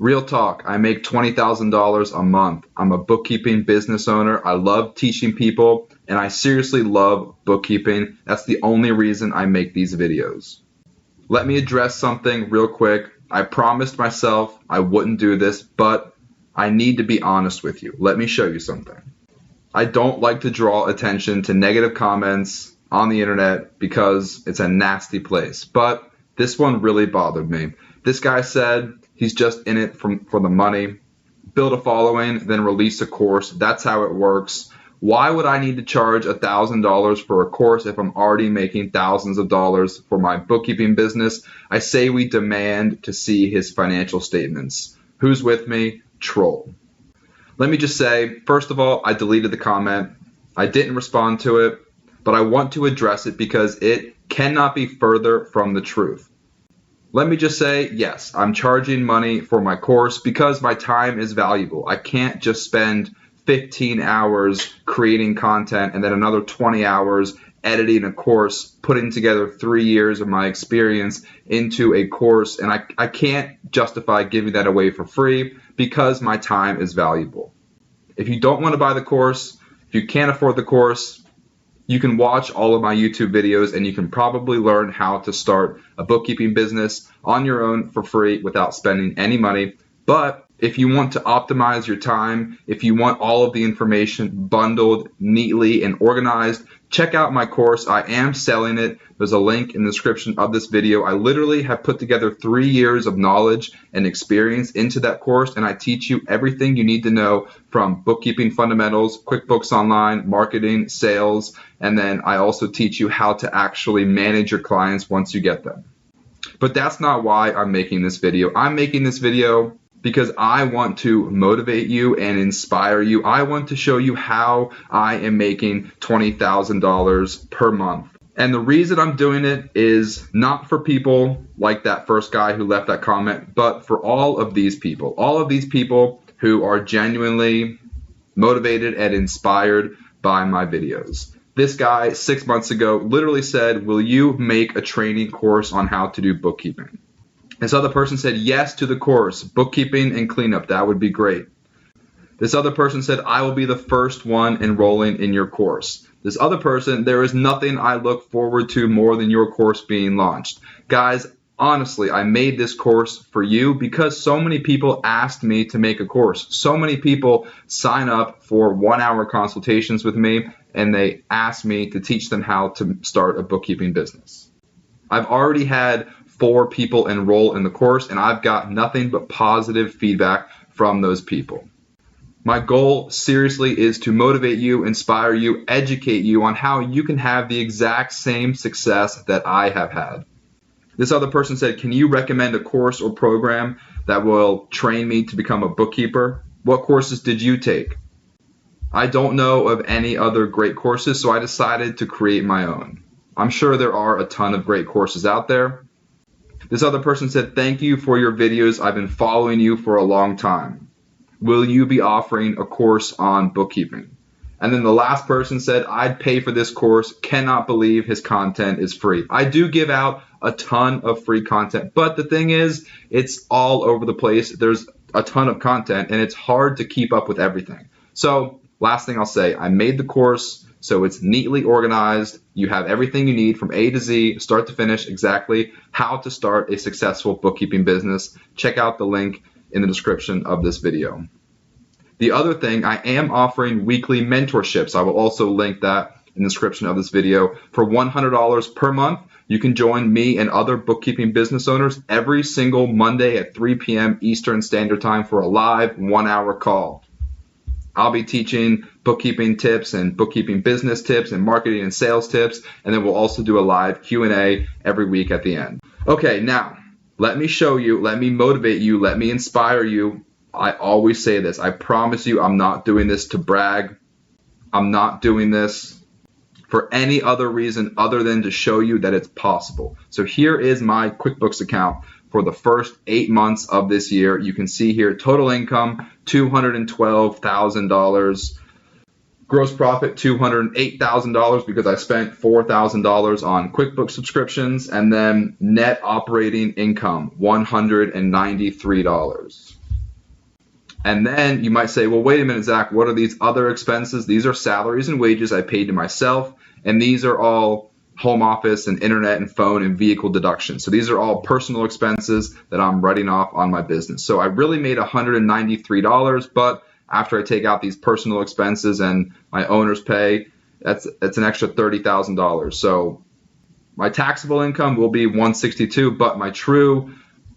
Real talk, I make $20,000 a month. I'm a bookkeeping business owner. I love teaching people, and I seriously love bookkeeping. That's the only reason I make these videos. Let me address something real quick. I promised myself I wouldn't do this, but I need to be honest with you. Let me show you something. I don't like to draw attention to negative comments on the internet because it's a nasty place, but this one really bothered me. This guy said he's just in it for the money, build a following, then release a course. That's how it works. Why would I need to charge $1,000 for a course if I'm already making thousands of dollars for my bookkeeping business? I say we demand to see his financial statements. Who's with me? Troll. Let me just say, first of all, I deleted the comment. I didn't respond to it, but I want to address it because it cannot be further from the truth. Let me just say, yes, I'm charging money for my course because my time is valuable. I can't just spend 15 hours creating content and then another 20 hours editing a course, putting together 3 years of my experience into a course, and I can't justify giving that away for free because my time is valuable. If you don't want to buy the course, if you can't afford the course, you can watch all of my YouTube videos and you can probably learn how to start a bookkeeping business on your own for free without spending any money. But if you want to optimize your time, if you want all of the information bundled neatly and organized, check out my course. I am selling it. There's a link in the description of this video. I literally have put together 3 years of knowledge and experience into that course, and I teach you everything you need to know from bookkeeping fundamentals, QuickBooks Online, marketing, sales, and then I also teach you how to actually manage your clients once you get them. But that's not why I'm making this video. I'm making this video because I want to motivate you and inspire you. I want to show you how I am making $20,000 per month. And the reason I'm doing it is not for people like that first guy who left that comment, but for all of these people who are genuinely motivated and inspired by my videos. This guy 6 months ago literally said, will you make a training course on how to do bookkeeping? This other person said yes to the course, bookkeeping and cleanup, that would be great. This other person said, I will be the first one enrolling in your course. This other person, there is nothing I look forward to more than your course being launched. Guys, honestly, I made this course for you because so many people asked me to make a course. So many people sign up for 1-hour consultations with me and they ask me to teach them how to start a bookkeeping business. I've already had 4 people enroll in the course, and I've got nothing but positive feedback from those people. My goal, seriously, is to motivate you, inspire you, educate you on how you can have the exact same success that I have had. This other person said, can you recommend a course or program that will train me to become a bookkeeper? What courses did you take? I don't know of any other great courses, so I decided to create my own. I'm sure there are a ton of great courses out there. This other person said, thank you for your videos. I've been following you for a long time. Will you be offering a course on bookkeeping? And then the last person said, I'd pay for this course. Cannot believe his content is free. I do give out a ton of free content, but the thing is, it's all over the place. There's a ton of content and it's hard to keep up with everything. So last thing I'll say, I made the course so it's neatly organized. You have everything you need from A to Z, start to finish, exactly how to start a successful bookkeeping business. Check out the link in the description of this video. The other thing, I am offering weekly mentorships. I will also link that in the description of this video. For $100 per month, you can join me and other bookkeeping business owners every single Monday at 3 p.m. Eastern Standard Time for a live 1-hour call. I'll be teaching bookkeeping tips and bookkeeping business tips and marketing and sales tips, and then we'll also do a live Q&A every week at the end. Okay, now, let me show you, let me motivate you, let me inspire you. I always say this, I promise you I'm not doing this to brag. I'm not doing this for any other reason other than to show you that it's possible. So here is my QuickBooks account for the first 8 months of this year. You can see here total income $212,000, gross profit $208,000 because I spent $4,000 on QuickBooks subscriptions, and then net operating income $193. And then you might say, well, wait a minute, Zach, what are these other expenses? These are salaries and wages I paid to myself, and these are all home office and internet and phone and vehicle deductions. So these are all personal expenses that I'm writing off on my business. So I really made $193, but after I take out these personal expenses and my owner's pay, that's an extra $30,000. So my taxable income will be $162, but my true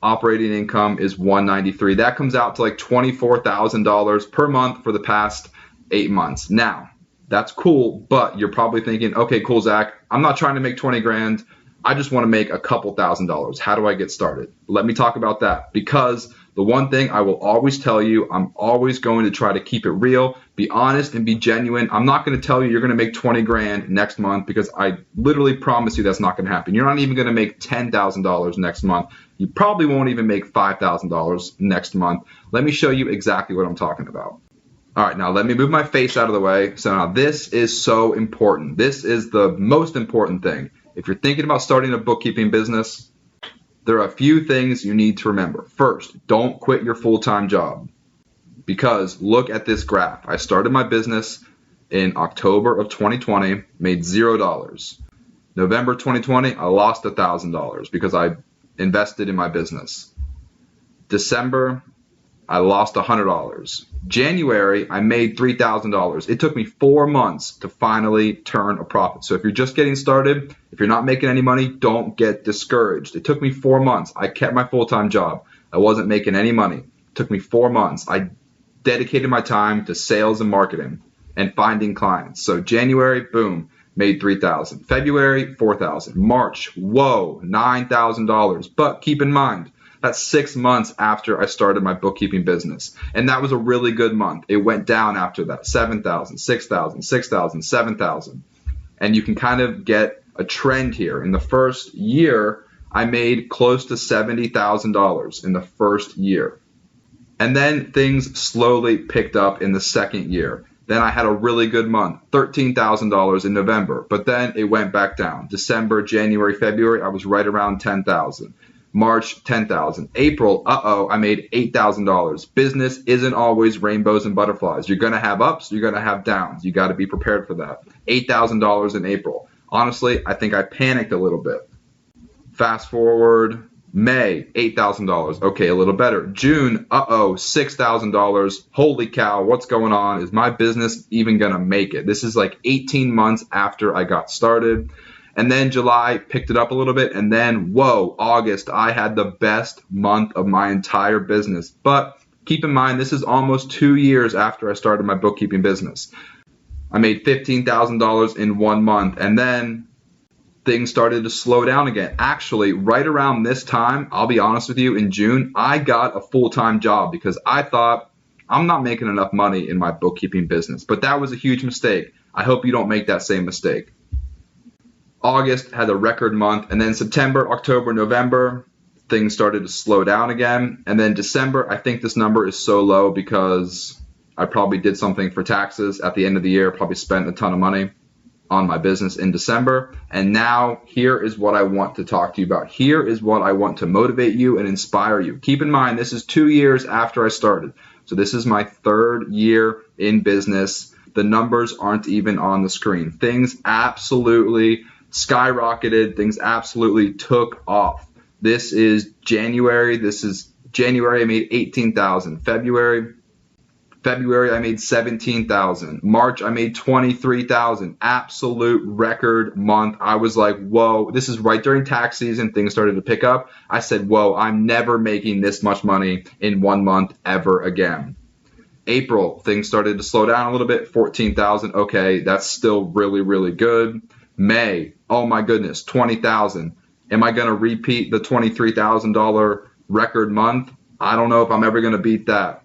operating income is $193. That comes out to like $24,000 per month for the past 8 months. Now, that's cool, but you're probably thinking, okay, cool, Zach, I'm not trying to make 20 grand. I just want to make a couple $1,000s. How do I get started? Let me talk about that, because the one thing I will always tell you, I'm always going to try to keep it real, be honest, and be genuine. I'm not going to tell you you're going to make 20 grand next month, because I literally promise you that's not going to happen. You're not even going to make $10,000 next month. You probably won't even make $5,000 next month. Let me show you exactly what I'm talking about. All right, now let me move my face out of the way. So now this is so important. This is the most important thing. If you're thinking about starting a bookkeeping business, there are a few things you need to remember. First, don't quit your full-time job, because look at this graph. I started my business in October of 2020, made $0. November 2020, I lost $1,000 because I invested in my business. December, I lost $100. January, I made $3,000. It took me 4 months to finally turn a profit. So if you're just getting started, if you're not making any money, don't get discouraged. It took me 4 months. I kept my full-time job. I wasn't making any money. It took me 4 months. I dedicated my time to sales and marketing and finding clients. So January, boom, made $3,000. February, $4,000. March, whoa, $9,000. But keep in mind, that's 6 months after I started my bookkeeping business. And that was a really good month. It went down after that, 7,000, 6,000, 6,000, 7,000. And you can kind of get a trend here. In the first year, I made close to $70,000 in the first year. And then things slowly picked up in the second year. Then I had a really good month, $13,000 in November, but then it went back down. December, January, February, I was right around 10,000. March, 10,000. April, I made $8,000. Business isn't always rainbows and butterflies. You're going to have ups, you're going to have downs. You got to be prepared for that. $8,000 in April. Honestly, I think I panicked a little bit. Fast forward, May, $8,000. Okay, a little better. June, $6,000. Holy cow, what's going on? Is my business even going to make it? This is like 18 months after I got started. And then July picked it up a little bit, and then, whoa, August, I had the best month of my entire business. But keep in mind, this is almost 2 years after I started my bookkeeping business. I made $15,000 in 1 month, and then things started to slow down again. Actually, right around this time, I'll be honest with you, in June, I got a full-time job because I thought, I'm not making enough money in my bookkeeping business. But that was a huge mistake. I hope you don't make that same mistake. August had a record month, and then September, October, November, things started to slow down again. And then December, I think this number is so low because I probably did something for taxes at the end of the year, probably spent a ton of money on my business in December. And now here is what I want to talk to you about. Here is what I want to motivate you and inspire you. Keep in mind, this is 2 years after I started. So this is my 3rd year in business. The numbers aren't even on the screen. Things absolutely skyrocketed. Things absolutely took off. This is January. I made $18,000. February, I made $17,000. March, I made $23,000. Absolute record month. I was like, whoa, this is right during tax season. Things started to pick up. I said, whoa, I'm never making this much money in 1 month ever again. April, things started to slow down a little bit. $14,000. Okay, that's still really, really good. May, oh my goodness, $20,000. Am I going to repeat the $23,000 record month? I don't know if I'm ever going to beat that.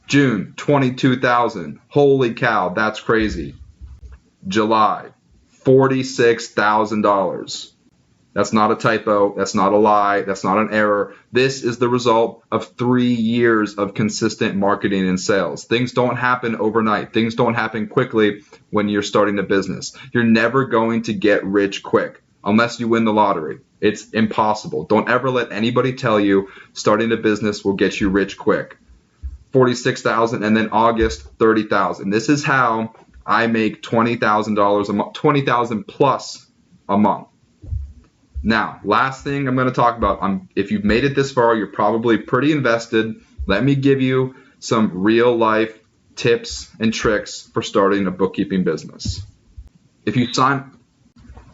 June, $22,000. Holy cow, that's crazy. July, $46,000. That's not a typo. That's not a lie. That's not an error. This is the result of 3 years of consistent marketing and sales. Things don't happen overnight. Things don't happen quickly when you're starting a business. You're never going to get rich quick unless you win the lottery. It's impossible. Don't ever let anybody tell you starting a business will get you rich quick. $46,000, and then August, $30,000. This is how I make $20,000 a month, $20,000 plus a month. Now, last thing I'm going to talk about, if you've made it this far, you're probably pretty invested. Let me give you some real life tips and tricks for starting a bookkeeping business. If you sign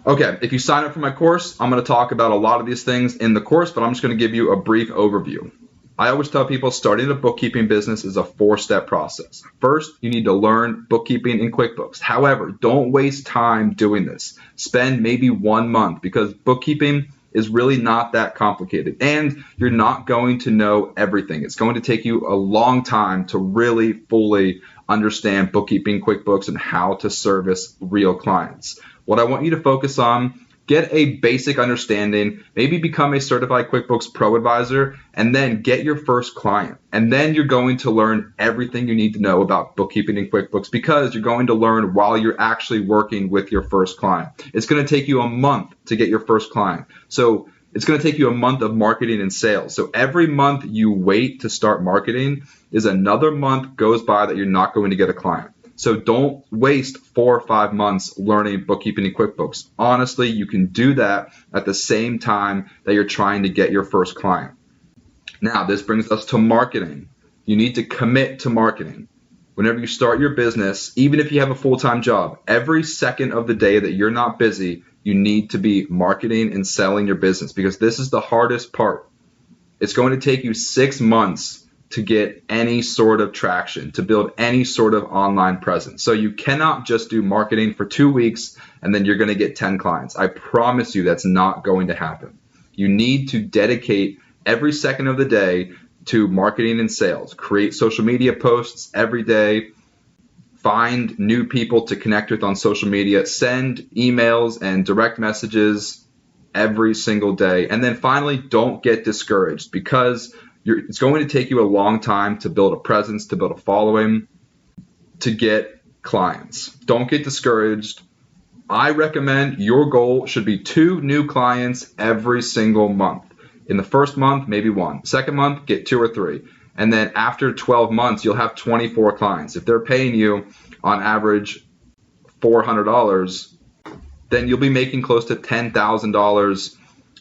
up for my course, I'm going to talk about a lot of these things in the course, but I'm just going to give you a brief overview. I always tell people starting a bookkeeping business is a 4-step process. First, you need to learn bookkeeping in QuickBooks. However, don't waste time doing this. Spend maybe 1 month, because bookkeeping is really not that complicated, and you're not going to know everything. It's going to take you a long time to really fully understand bookkeeping, QuickBooks, and how to service real clients. What I want you to focus on: get a basic understanding, maybe become a certified QuickBooks Pro advisor, and then get your first client. And then you're going to learn everything you need to know about bookkeeping in QuickBooks, because you're going to learn while you're actually working with your first client. It's going to take you a month to get your first client. So it's going to take you a month of marketing and sales. So every month you wait to start marketing is another month goes by that you're not going to get a client. So don't waste 4 or 5 months learning bookkeeping in QuickBooks. Honestly, you can do that at the same time that you're trying to get your first client. Now, this brings us to marketing. You need to commit to marketing. Whenever you start your business, even if you have a full-time job, every second of the day that you're not busy, you need to be marketing and selling your business, because this is the hardest part. It's going to take you 6 months to get any sort of traction, to build any sort of online presence. So you cannot just do marketing for 2 weeks and then you're going to get 10 clients. I promise you that's not going to happen. You need to dedicate every second of the day to marketing and sales. Create social media posts every day. Find new people to connect with on social media. Send emails and direct messages every single day. And then finally, don't get discouraged, because it's going to take you a long time to build a presence, to build a following, to get clients. Don't get discouraged. I recommend your goal should be 2 new clients every single month. In the first month, maybe 1. Second month, get 2 or 3. And then after 12 months, you'll have 24 clients. If they're paying you on average $400, then you'll be making close to $10,000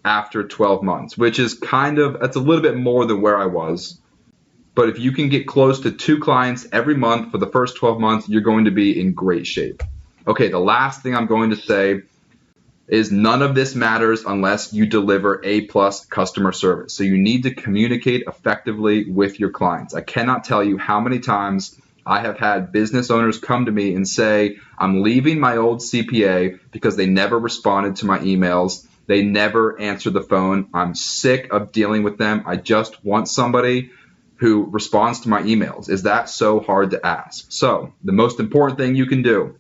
after 12 months, which is that's a little bit more than where I was. But if you can get close to 2 clients every month for the first 12 months, you're going to be in great shape. Okay, the last thing I'm going to say is none of this matters unless you deliver A+ customer service. So you need to communicate effectively with your clients. I cannot tell you how many times I have had business owners come to me and say, I'm leaving my old CPA because they never responded to my emails. They never answer the phone. I'm sick of dealing with them. I just want somebody who responds to my emails. Is that so hard to ask? So the most important thing you can do,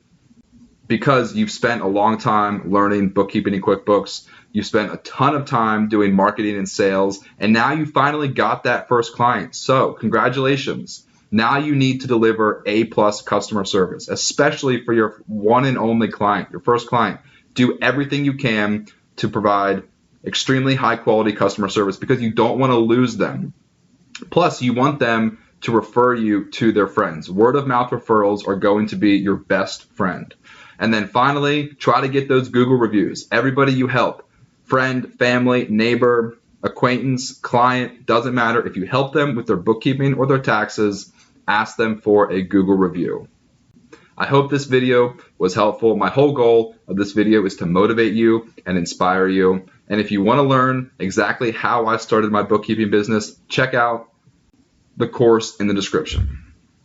because you've spent a long time learning bookkeeping in QuickBooks, you've spent a ton of time doing marketing and sales, and now you finally got that first client. So congratulations. Now you need to deliver A+ customer service, especially for your one and only client, your first client. Do everything you can to provide extremely high quality customer service, because you don't want to lose them. Plus, you want them to refer you to their friends. Word of mouth referrals are going to be your best friend. And then finally, try to get those Google reviews. Everybody you help, friend, family, neighbor, acquaintance, client, doesn't matter. If you help them with their bookkeeping or their taxes, ask them for a Google review. I hope this video was helpful. My whole goal of this video is to motivate you and inspire you. And if you want to learn exactly how I started my bookkeeping business, check out the course in the description.